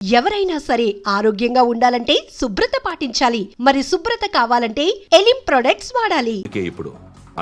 ఎవరైనా సరే ఆరోగ్యంగా ఉండాలంటే శుభ్రత పాటించాలి. మరి శుభ్రత కావాలంటే ఎలిం ప్రొడక్ట్స్ వాడాలి. ఇప్పుడు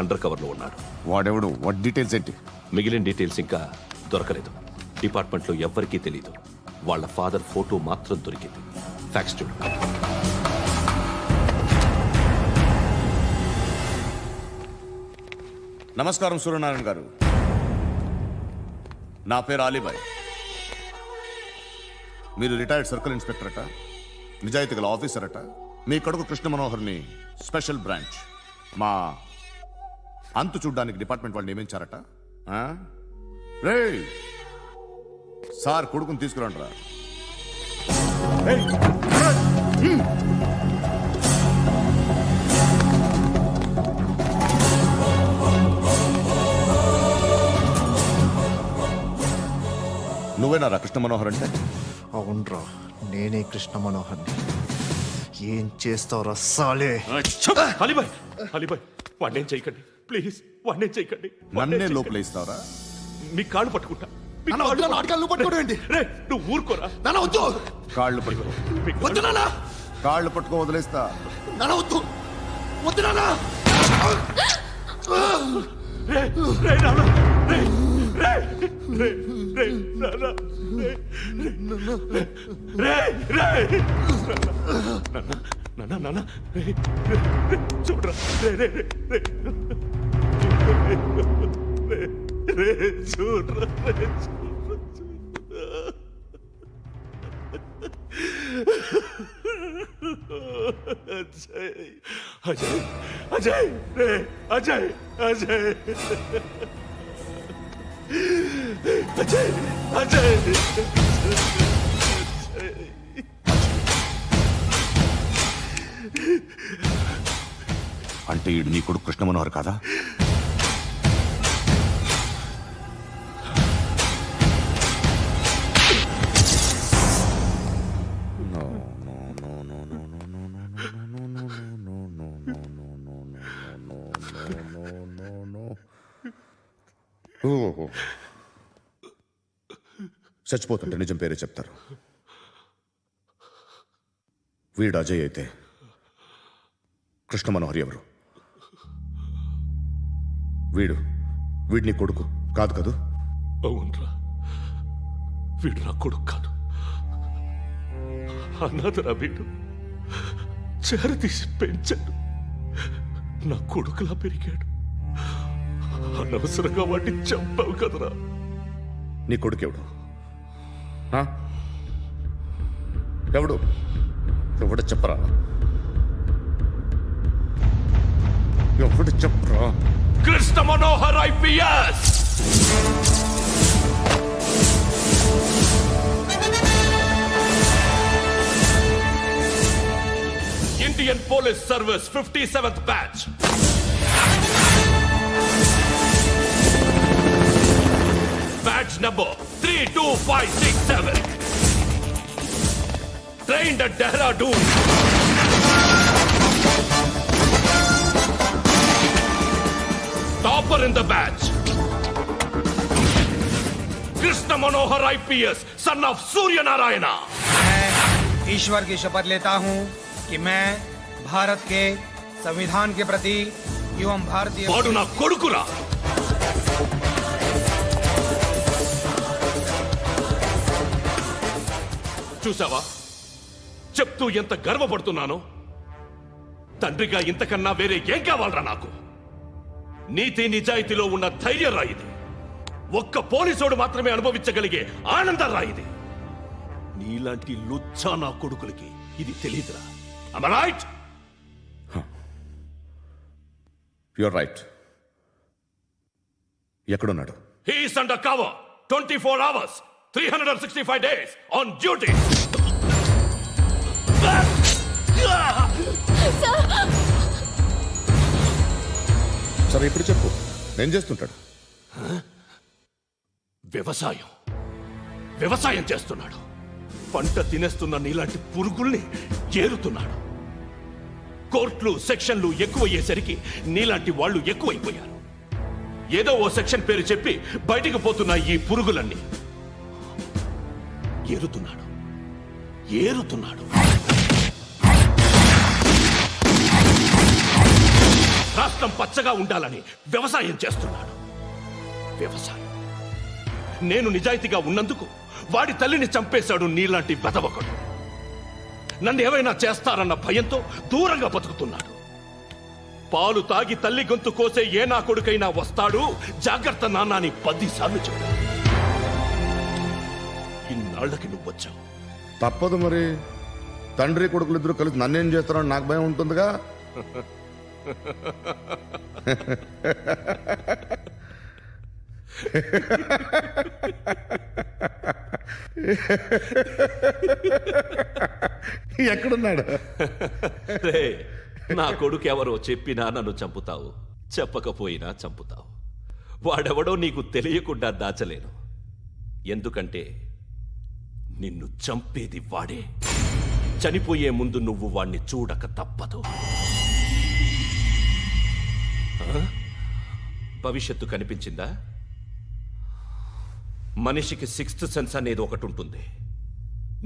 అండర్ కవర్ లో ఉన్నాడు. వాడెవడు? వాట్ డీటెయిల్స్ ఏంటి? మిగిలిన డీటెయిల్స్ ఇంకా దొరకలేదు. డిపార్ట్మెంట్ లో ఎవ్వరికీ తెలీదు. వాళ్ళ ఫాదర్ ఫోటో మాత్రం దొరికింది. ఫ్యాక్స్ చూడు. నమస్కారం సూర్యనారాయణ గారు. నా పేరు అలీబాయ్. మీరు రిటైర్డ్ సర్కిల్ ఇన్స్పెక్టర్ అట, నిజాయితీ గల ఆఫీసర్ అట. మీ కొడుకు కృష్ణ మనోహర్ని స్పెషల్ బ్రాంచ్ మా అంతు చూడ్డానికి డిపార్ట్మెంట్ వాళ్ళు నియమించారట. రే సార్, కొడుకుని తీసుకురండి రా. నువ్వేనా రా కృష్ణ మనోహర్ అంటే? అవునరా, నేనే కృష్ణ మనోహర్ని. ఏం చేస్తావురా సాలే? అలీబాయ్, అలీబాయ్, వాడినేం చేయకండి ప్లీజ్, వాడినేం చేయకండి. నన్నే లోపల ఇస్తావరా? మీ కాళ్ళు పట్టుకుంటా. నువ్వు ఊరుకోరా. కాళ్ళు పట్టుకో. కాళ్ళు పట్టుకో, వదిలేస్తా. చూడరా, చూడరా. అజయ్, అజయ్, అజయ్, అజయ్, అజయ్, అజయ్. అంటే ఈడు నీ కొడుకు కృష్ణ మనోహర్ కాదా? చచ్చిపోతుంటే నిజం పేరే చెప్తారు. వీడు అజయ్ అయితే కృష్ణ మనోహర్ ఎవరు? వీడిని కొడుకు కాదు కదూ? అవునరా, వీడు నా కొడుకు కాదు. అన్నదరా వీడు. చేరతీసి పెంచాడు. నా కొడుకులా పెరిగాడు. అనవసరంగా వాటిని చంపావు కదరా. నీ కొడుకు ఎవడు? ఎవడు? ఎవడు చెప్పరా? ఎవడు చెప్పరా? Krishna Manohar IPS. Indian police service 57th batch. Batch number 32567. Trained at Dehradun. Topper in the batch. Krishna Manohar IPS, son of Surya Narayana. मैं ईश्वर की शपथ लेता हूं कि मैं भारत के संविधान के प्रति एवं भारतीय वाडु ना कोडुकुरा. చూసావా, చెప్తూ ఎంత గర్వపడుతున్నానో. తండ్రిగా ఇంతకన్నా వేరే ఏం కావాలరా నాకు? నీతి నిజాయితీలో ఉన్న ధైర్యం రా ఇది. ఒక్క పోలీసోడు మాత్రమే అనుభవించగలిగే ఆనందం రా ఇది. నీలాంటి లుచ్చా నా కొడుకులకి ఇది తెలీదురా. Am I right? You're right. ఎక్కడున్నాడు? He is under cover 24 hours 365 days on duty. సరే, ఇప్పుడు చెప్పు, ఏం చేస్తుంటాడు? వ్యవసాయం చేస్తున్నాడు. పంట తినేస్తున్న నీలాంటి పురుగుల్ని చేరుతున్నాడు. కోర్టులు సెక్షన్లు ఎక్కువయ్యేసరికి నీలాంటి వాళ్ళు ఎక్కువైపోయారు. ఏదో ఓ సెక్షన్ పేరు చెప్పి బయటికి పోతున్న ఈ పురుగులన్నీ ఏరుతున్నాడు. ఏరుతున్నాడు. రాష్ట్రం పచ్చగా ఉండాలని వ్యవసాయం చేస్తున్నాడు. వ్యవసాయం. నేను నిజాయితీగా ఉన్నందుకు వాడి తల్లిని చంపేశాడు నీలాంటి వెధవకుడు. నన్ను ఏమైనా చేస్తారన్న భయంతో దూరంగా బతుకుతున్నాడు. పాలు తాగి తల్లి గొంతు కోసే ఏ నా కొడుకైనా వస్తాడు, జాగ్రత్త నాన్న అని 10 సార్లు చెప్పాడు. ఇన్నాళ్లకి నువ్వు వచ్చావు. తప్పదు మరి. తండ్రి కొడుకులు ఇద్దరు కలిసి నన్నేం చేస్తారని నాకు భయం ఉంటుందిగా. ఎక్కడున్నాడు? రే, నా కొడుకు ఎవరో చెప్పినా నన్ను చంపుతావు, చెప్పకపోయినా చంపుతావు. వాడెవడో నీకు తెలియకుండా దాచలేను. ఎందుకంటే నిన్ను చంపేది వాడే. చనిపోయే ముందు నువ్వు వాణ్ణి చూడక తప్పదు. భవిష్యత్తు కనిపించిందా? మనిషికి 6th సెన్స్ అనేది ఒకటి ఉంటుంది.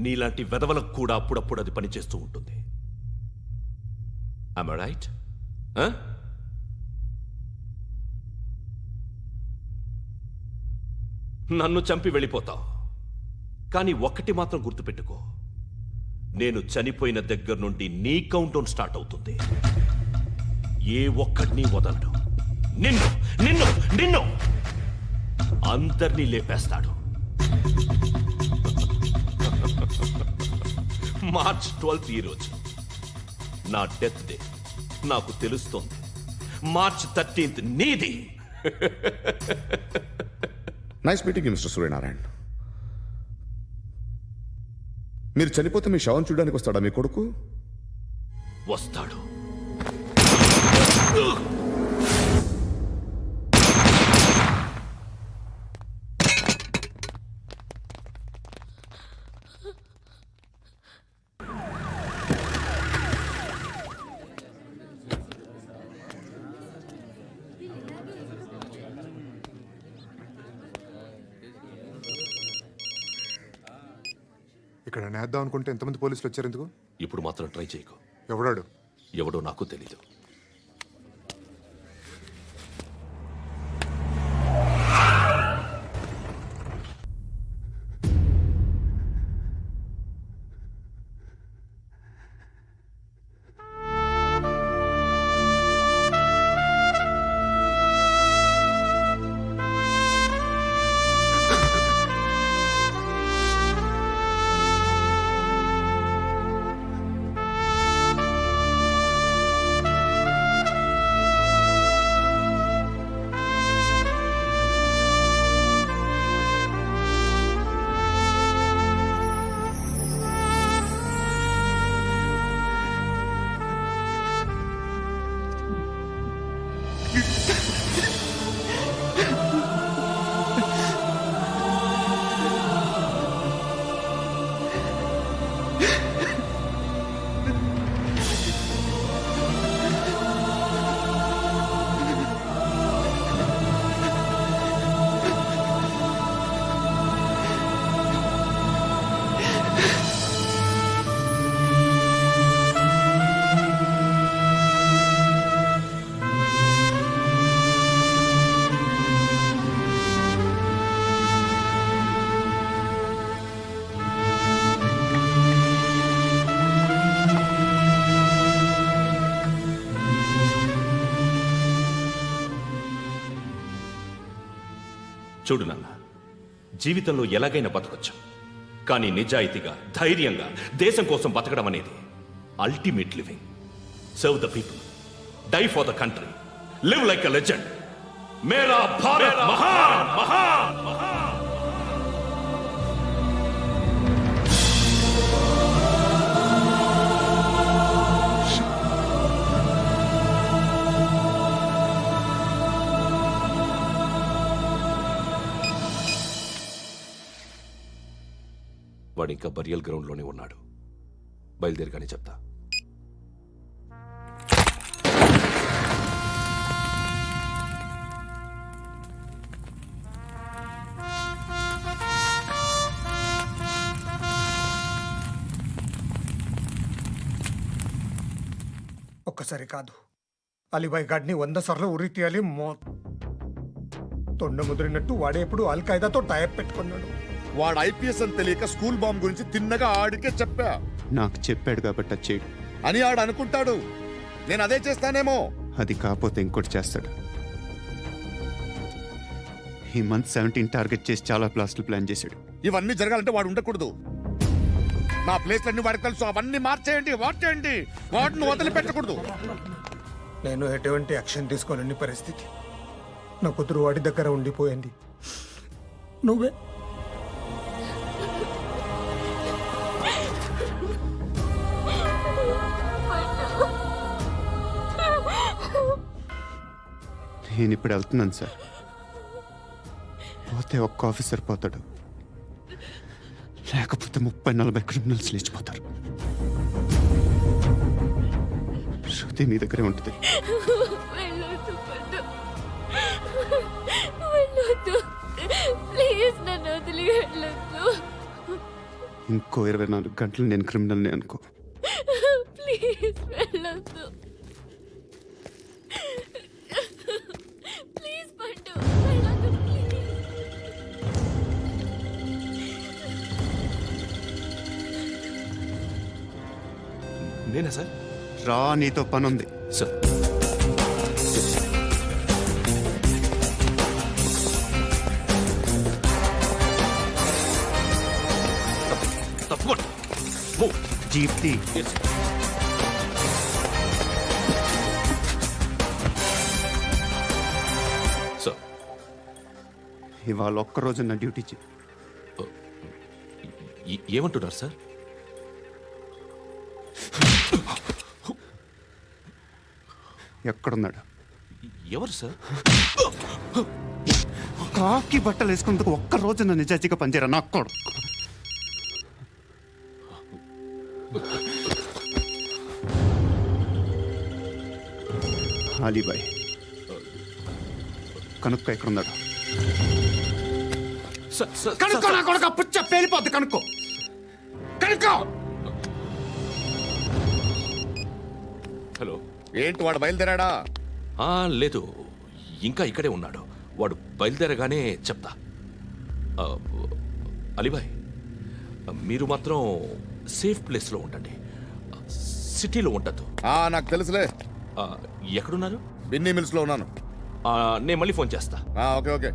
నీలాంటి వెధవలకు కూడా అప్పుడప్పుడు అది పనిచేస్తూ ఉంటుంది. Am I right? నన్ను చంపి వెళ్ళిపోతావు. కానీ ఒక్కటి మాత్రం గుర్తుపెట్టుకో, నేను చనిపోయిన దగ్గర నుండి నీ కౌంటౌన్ స్టార్ట్ అవుతుంది. ఏ ఒక్కడిని వదలడు. నిన్ను నిన్ను నిన్ను అందరినీ లేపేస్తాడు. మార్చ్ 12th ఈ రోజు నా డెత్ డే. నాకు తెలుస్తోంది. మార్చ్ 13th నీది. Nice meeting mister Suryanarayana. మీరు చనిపోతే మీ శవం చూడడానికి వస్తాడా మీ కొడుకు? వస్తాడు. ఇక్కడ నేద్దాం అనుకుంటే ఎంతమంది పోలీసులు వచ్చారు ఎందుకు? ఇప్పుడు మాత్రం ట్రై చేయకు. ఎవడాడు? ఎవడో నాకు తెలీదు. చూడు నాన్న, జీవితంలో ఎలాగైనా బతకొచ్చు. కానీ నిజాయితీగా, ధైర్యంగా దేశం కోసం బతకడం అనేది ultimate living. Serve the people, die for the country, live like a legend. మేరా భారత్ మహాన్ మహాన్ మహాన్. వాడు ఇంకా బరియల్ గ్రౌండ్లోనే ఉన్నాడు. బయలుదేరిగానే చెప్తా. ఒక్కసారి కాదు, అలీబాయ్ గాడిని 100 సార్లు ఉరి తీయాలి. తొండ ముదిరినట్టు వాడే ఎప్పుడు అల్ ఖైదాతో టైప్ పెట్టుకున్నాడు. వాడు ఐపీఎస్ అని తెలియక స్కూల్ బాంబ్ గురించి తిన్నగా ఆడికే చెప్పా నాకు చెప్పాడు కాబట్టి అది చేయడు. అని ఆడు అనుకుంటాడు. నేను అదే చేస్తానేమో. అది కాకపోతే ఇంకోటి చేస్తాడు. ఈ మంత్ 17 టార్గెట్ చేసి చాలా బ్లాస్టులు ప్లాన్ చేశాడు. ఇవన్నీ జరగాలంటే వాడు ఉండకూడదు. నా ప్లేస్లన్నీ వాడికి తెలుసు. అవన్నీ మార్చేయండి, వాటేయండి. వాటిని వదిలిపెట్టకూడదు. నేను ఎటువంటి యాక్షన్ తీసుకోలేని పరిస్థితి. నా కూతురు వాడి దగ్గర ఉండిపోయింది. నువ్వే నేను ఇప్పుడు వెళ్తున్నాను సార్. పోతే ఒక్క ఆఫీసర్ పోతాడు, లేకపోతే 30-40 క్రిమినల్స్ లేచిపోతారు. శృతి మీ దగ్గరే ఉంటుంది. వెళ్ళొద్దు పండు, వెళ్ళొద్దు ప్లీజ్, నన్ను వదిలి వెళ్ళొద్దు. ఇంకో 24 గంటలు నేను క్రిమినల్ని అనుకో. ప్లీజ్ వెళ్ళొద్దు, ప్లీజ్ పండు వెళ్ళొద్దు ప్లీజ్. నేనా సార్? రా, నీతో పని ఉంది. సార్ తప్పకుండా. జీప్తి సార్ ఇవాళ ఒక్కరోజు నా డ్యూటీ చేయి. ఏమంటున్నారు సార్? ఎక్కడున్నాడు? ఎవరు సార్? కాకి బట్టలు వేసుకున్నందుకు ఒక్కరోజు నా నిజాయితీగా పనిచేయరా నా కొడుకు. అలీబాయ్ కనుక్కో, ఎక్కడున్నాడు? కనుక్కో నా కొడుకు. పుచ్చ పేలిపోద్ది. కనుక్కో, కనుక్కో. హలో. ఏంటి వాడు బయలుదేరాడా? లేదు, ఇంకా ఇక్కడే ఉన్నాడు. వాడు బయలుదేరగానే చెప్తా. అలీబాయ్, మీరు మాత్రం సేఫ్ ప్లేస్లో ఉండండి, సిటీలో ఉండద్దు. నాకు తెలుసులే. ఎక్కడున్నారు? బిన్నీ మిల్స్ లో ఉన్నాను. నేను మళ్ళీ ఫోన్ చేస్తా. Okay okay.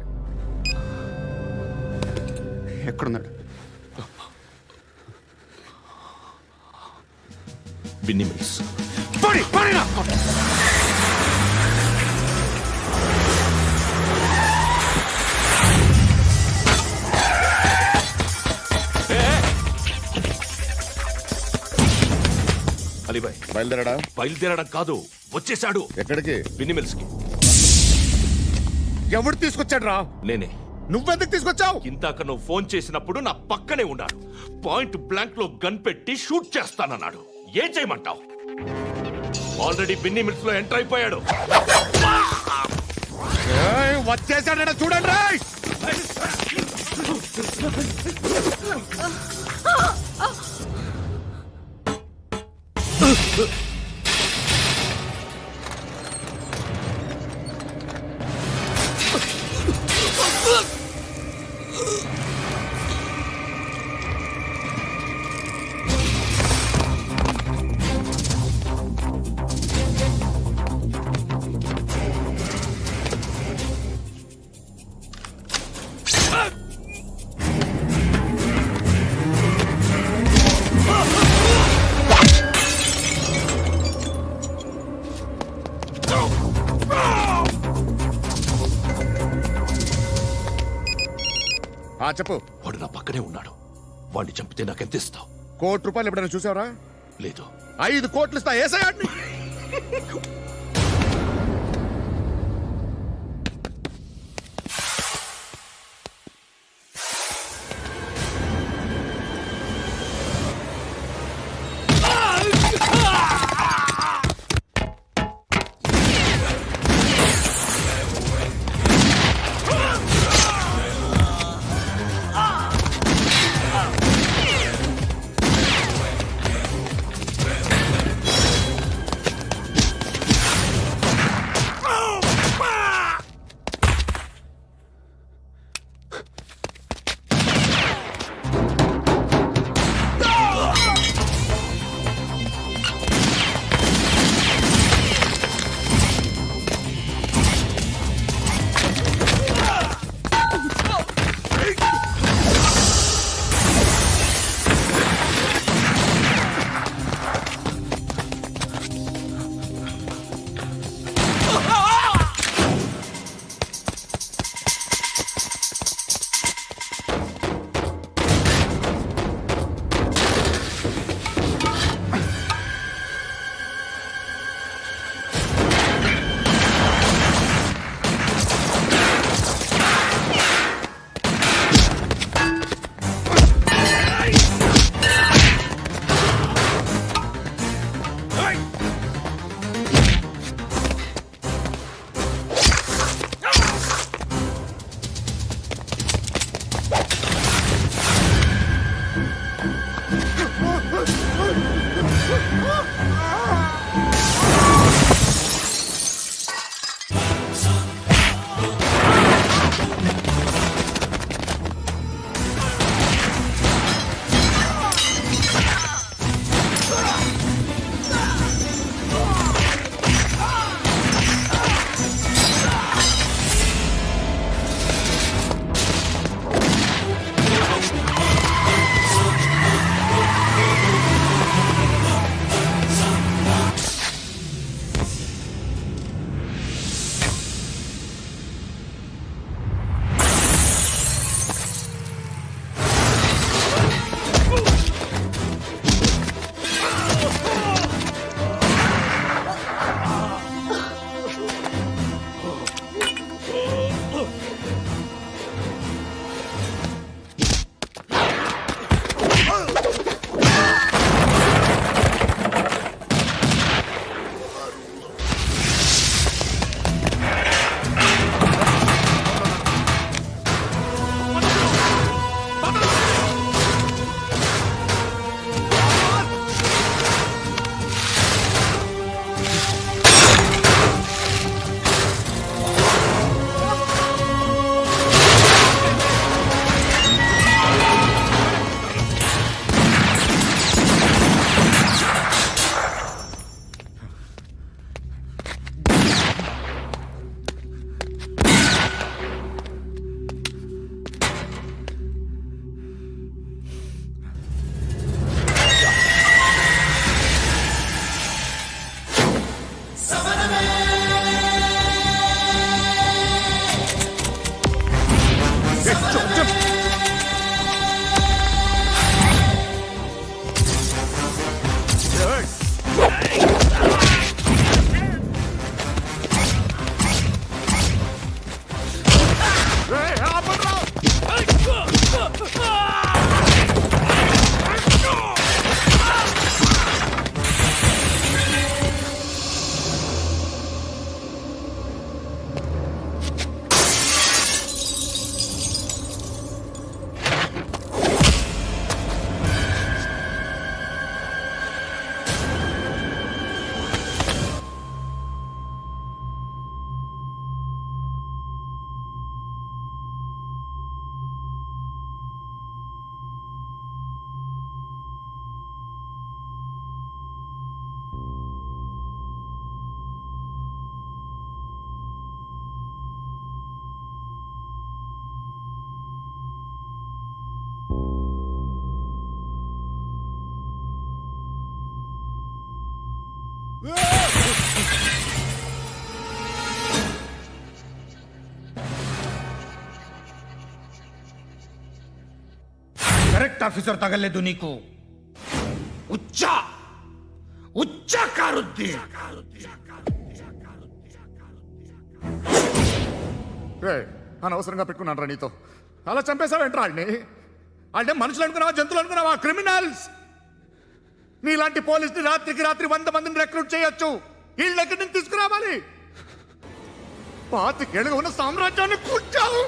ఎక్కడున్నాడు? బిన్నీ మిల్స్. అలీబాయ్ బయలుదేరాడా? బయలుదేరడం కాదు, వచ్చేశాడు. ఎక్కడికి? బిన్నీ మిల్స్ కి. ఎవడు తీసుకొచ్చాడు రా? నేనే. నువ్వెందుకు తీసుకొచ్చావు? ఇందాక నువ్వు ఫోన్ చేసినప్పుడు నా పక్కనే ఉన్నాడు. పాయింట్ బ్లాంక్ లో గన్ పెట్టి షూట్ చేస్తానన్నాడు. ఏం చేయమంటావు? ఆల్రెడీ బిన్నీ మిల్స్ లో ఎంటర్ అయిపోయాడు. వచ్చేసాడ చూడండి రా. చెప్పు. వాడు నా పక్కనే ఉన్నాడు. వాడిని చంపితే నాకెంత ఇస్తావు? ₹1 కోటి ఎప్పుడైనా చూసావరా? లేదు. 5 కోట్లు ఇస్తా. ఏసయాడిని. కరెక్ట్ ఆఫీసర్ తగలేదు నీకు. ఉచ్చా ఉచ్చా కారుద్ది. అనవసరంగా పెట్టుకున్నాను రా నీతో. అలా చంపేశావేంట్రా ఆడిని? అంటే మనుషులు అనుకున్నావా, జంతువులు అనుకున్నావా? క్రిమినల్స్. నీలాంటి పోలీసుని రాత్రికి రాత్రి 100 మందిని రిక్రూట్ చేయొచ్చు. వీళ్ళ ఎక్కడి నుంచి తీసుకురావాలి? 25 ఏళ్ళుగా ఉన్న సామ్రాజ్యాన్ని కూర్చావు.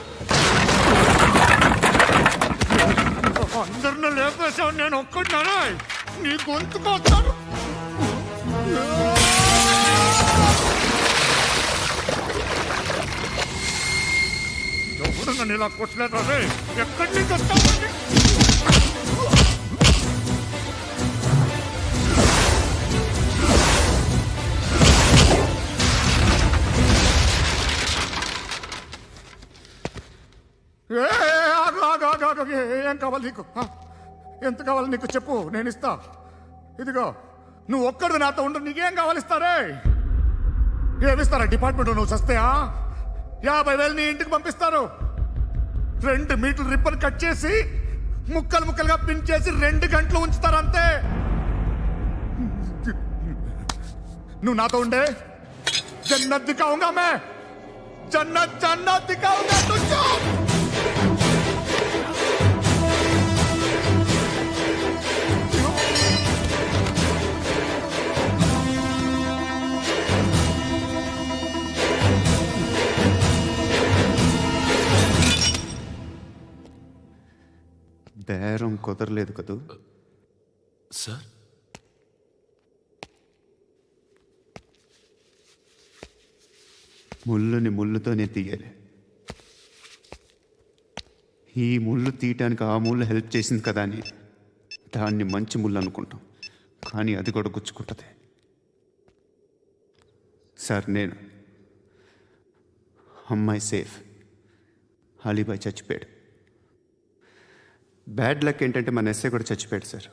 అందరిని లేపేశావు, నేను ఒక్కడినారా? నీ గొంతుకొస్తాను. ఎవరు నన్ను ఇలా కొట్టలేదా? ఎక్కడి నుంచి వస్తావు? ఏం కావాలి నీకు? ఎంత కావాలి నీకు చెప్పు, నేను ఇస్తా. ఇదిగో నువ్వు ఒక్కడు నాతో ఉండు. నీకేం కావాలి ఇస్తారే? ఏమిస్తారా డిపార్ట్మెంట్? నువ్వు చస్తేయా 50,000 నీ ఇంటికి పంపిస్తారు. 2 మీటర్లు రిబ్బన్ కట్ చేసి ముక్కలు ముక్కలుగా పిన్ చేసి 2 గంటలు ఉంచుతారు అంతే. నువ్వు నాతో ఉండే జన్నత్ దిఖాऊंगा मैं, జన్నత్ జన్నత్ దిఖాऊंगा तुझको. బేరం కుదరలేదు కదూ. సార్ ముళ్ళుని ముళ్ళుతోనే తీయాలి. ఈ ముళ్ళు తీయటానికి ఆ ముళ్ళు హెల్ప్ చేసింది కదా అని దాన్ని మంచి ముళ్ళు అనుకుంటాం, కానీ అది కూడా గుచ్చుకుంటుంది. సార్ నేను అమ్మాయి సేఫ్, అలీబాయ్ చచ్చిపోయాడు. బ్యాడ్ లక్ ఏంటంటే మన ఎస్ఐ కూడా చచ్చిపోయాడు సార్.